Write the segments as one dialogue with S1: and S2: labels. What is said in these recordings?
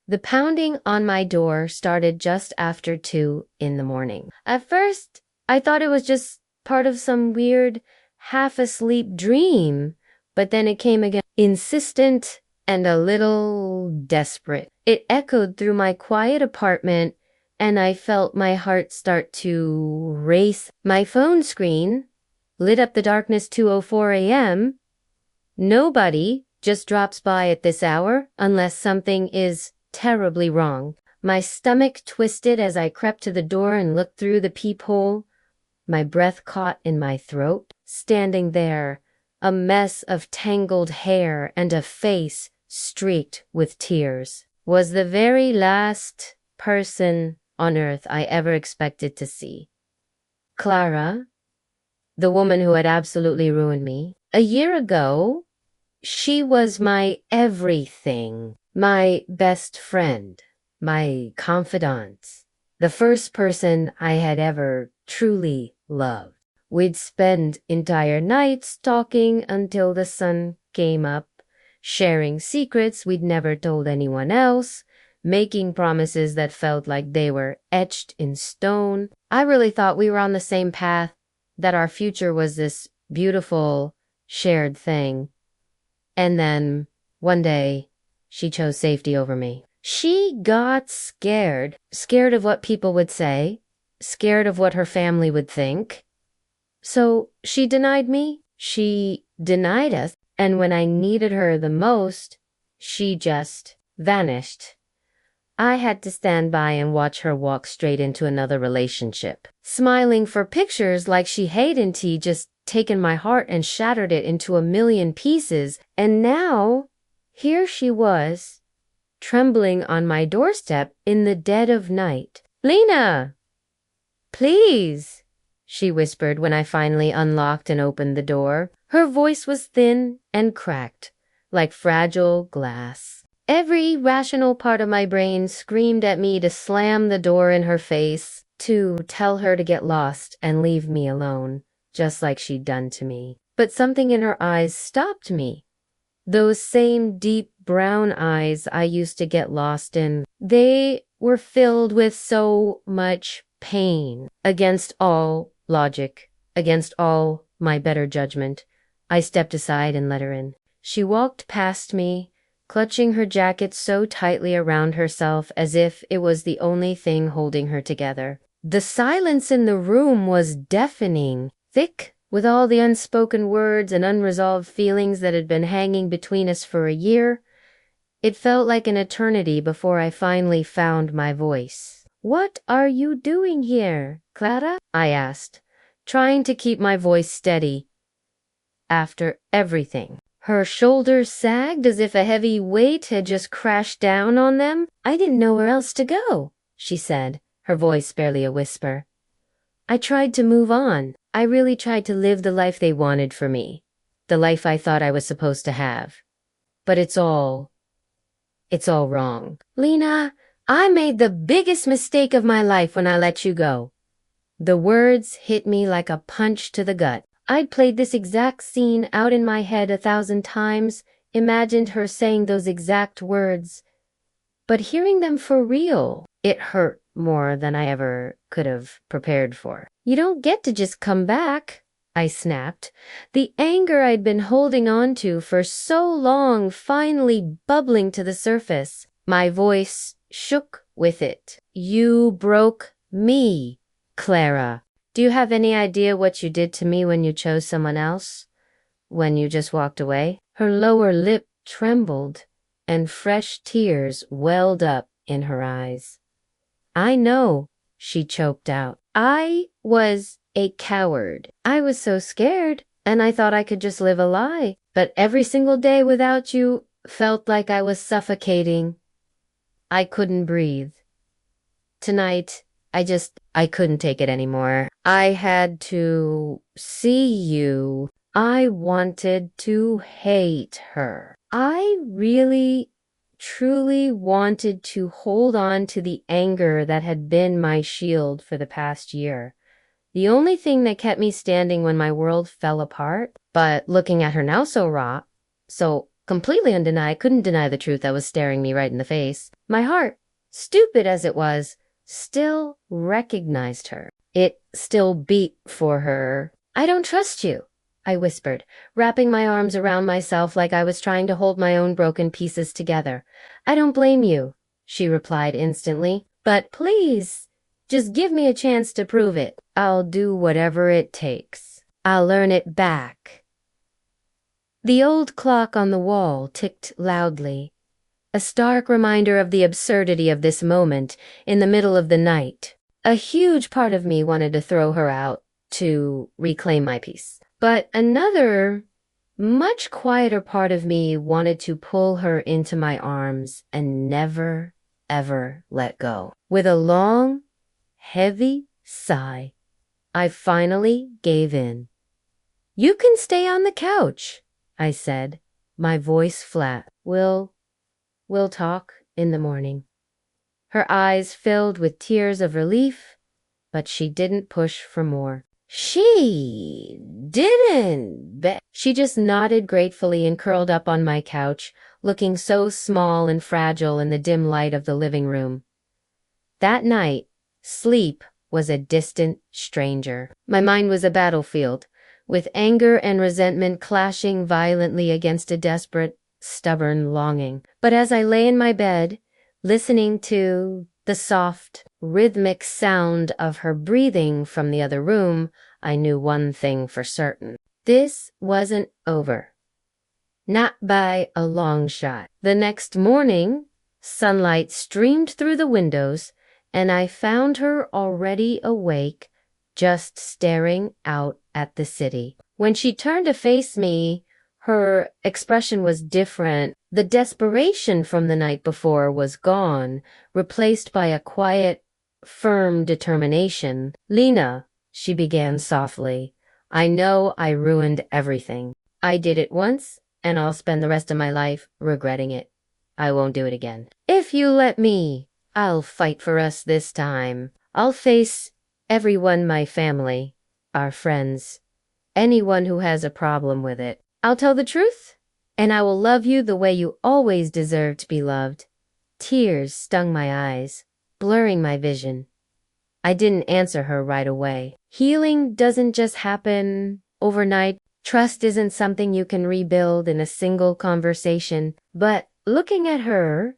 S1: The pounding on my door started just after 2 in the morning. At first, I thought it was just part of some weird, half-asleep dream, but then it came again, insistent and a little desperate. It echoed through my quiet apartment, and I felt my heart start to race. My phone screen lit up the darkness 2:04 a.m. Nobody just drops by at this hour unless something is terribly wrong. My stomach twisted as I crept to the door and looked through the peephole. My breath caught in my throat. Standing there, a mess of tangled hair and a face streaked with tears, was the very last person on earth I ever expected to see. Clara, the woman who had absolutely ruined me. A year ago, she was my everything, my best friend, my confidant, the first person I had ever truly loved. We'd spend entire nights talking until the sun came up, sharing secrets we'd never told anyone else, making promises that felt like they were etched in stone. I really thought we were on the same path, that our future was this beautiful, shared thing. And then, one day, she chose safety over me. She got scared of what people would say, scared of what her family would think. So she denied me, she denied us, and when I needed her the most, she just vanished. I had to stand by and watch her walk straight into another relationship, smiling for pictures like she hadn't just taken my heart and shattered it into a million pieces. And now, here she was, trembling on my doorstep in the dead of night. "Lena, please," she whispered when I finally unlocked and opened the door. Her voice was thin and cracked, like fragile glass. Every rational part of my brain screamed at me to slam the door in her face, to tell her to get lost and leave me alone, just like she'd done to me. But something in her eyes stopped me. Those same deep brown eyes I used to get lost in. They were filled with so much pain. Against all logic, against all my better judgment, I stepped aside and let her in. She walked past me, clutching her jacket so tightly around herself as if it was the only thing holding her together. The silence in the room was deafening, thick with all the unspoken words and unresolved feelings that had been hanging between us for a year. It felt like an eternity before I finally found my voice. "What are you doing here, Clara?" I asked, trying to keep my voice steady. After everything. Her shoulders sagged as if a heavy weight had just crashed down on them. "I didn't know where else to go," she said, her voice barely a whisper. "I tried to move on. I really tried to live the life they wanted for me, the life I thought I was supposed to have. But it's all wrong. Lena, I made the biggest mistake of my life when I let you go." The words hit me like a punch to the gut. I'd played this exact scene out in my head 1,000 times, imagined her saying those exact words. But hearing them for real, it hurt more than I ever could have prepared for. "You don't get to just come back," I snapped, the anger I'd been holding on to for so long finally bubbling to the surface. My voice shook with it. "You broke me, Clara. Do you have any idea what you did to me when you chose someone else? When you just walked away?" Her lower lip trembled, and fresh tears welled up in her eyes. "I know," she choked out. "I was a coward. I was so scared, and I thought I could just live a lie. But every single day without you felt like I was suffocating. I couldn't breathe. Tonight, I couldn't take it anymore. I had to see you. I wanted to hate her. I really, truly wanted to hold on to the anger that had been my shield for the past year. The only thing that kept me standing when my world fell apart. But looking at her now so raw, so completely undenied, couldn't deny the truth that was staring me right in the face. My heart, stupid as it was, still recognized her. It still beat for her. I don't trust you, I whispered, wrapping my arms around myself like I was trying to hold my own broken pieces together. I don't blame you, she replied instantly. But please, just give me a chance to prove it. I'll do whatever it takes. I'll earn it back. The old clock on the wall ticked loudly, a stark reminder of the absurdity of this moment in the middle of the night. A huge part of me wanted to throw her out to reclaim my peace. But another, much quieter part of me wanted to pull her into my arms and never, ever let go. With a long, heavy sigh, I finally gave in. You can stay on the couch, I said, my voice flat. We'll talk in the morning. Her eyes filled with tears of relief, but she didn't push for more. She didn't. She just nodded gratefully and curled up on my couch, looking so small and fragile in the dim light of the living room. That night, sleep was a distant stranger. My mind was a battlefield, with anger and resentment clashing violently against a desperate, stubborn longing. But as I lay in my bed, listening to the soft, rhythmic sound of her breathing from the other room, I knew one thing for certain. This wasn't over. Not by a long shot. The next morning, sunlight streamed through the windows, and I found her already awake, just staring out at the city. When she turned to face me, her expression was different. The desperation from the night before was gone, replaced by a quiet, firm determination. Lena, she began softly, I know I ruined everything. I did it once, and I'll spend the rest of my life regretting it. I won't do it again. If you let me, I'll fight for us this time. I'll face everyone, my family, our friends, anyone who has a problem with it. I'll tell the truth, and I will love you the way you always deserve to be loved. Tears stung my eyes, blurring my vision. I didn't answer her right away. Healing doesn't just happen overnight. Trust isn't something you can rebuild in a single conversation. But looking at her,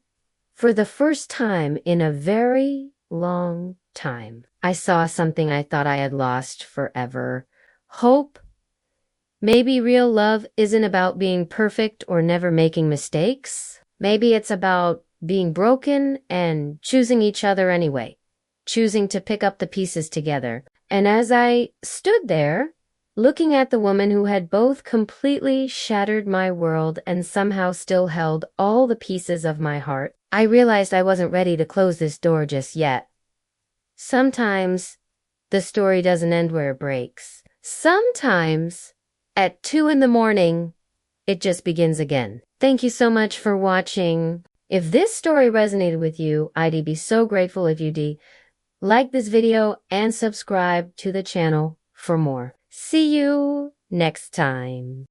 S1: for the first time in a very long time, I saw something I thought I had lost forever. Hope. Maybe real love isn't about being perfect or never making mistakes. Maybe it's about being broken and choosing each other anyway, choosing to pick up the pieces together. And as I stood there, looking at the woman who had both completely shattered my world and somehow still held all the pieces of my heart, I realized I wasn't ready to close this door just yet. Sometimes the story doesn't end where it breaks. Sometimes at 2 a.m, it just begins again. Thank you so much for watching. If this story resonated with you, I'd be so grateful if you'd like this video and subscribe to the channel for more. See you next time.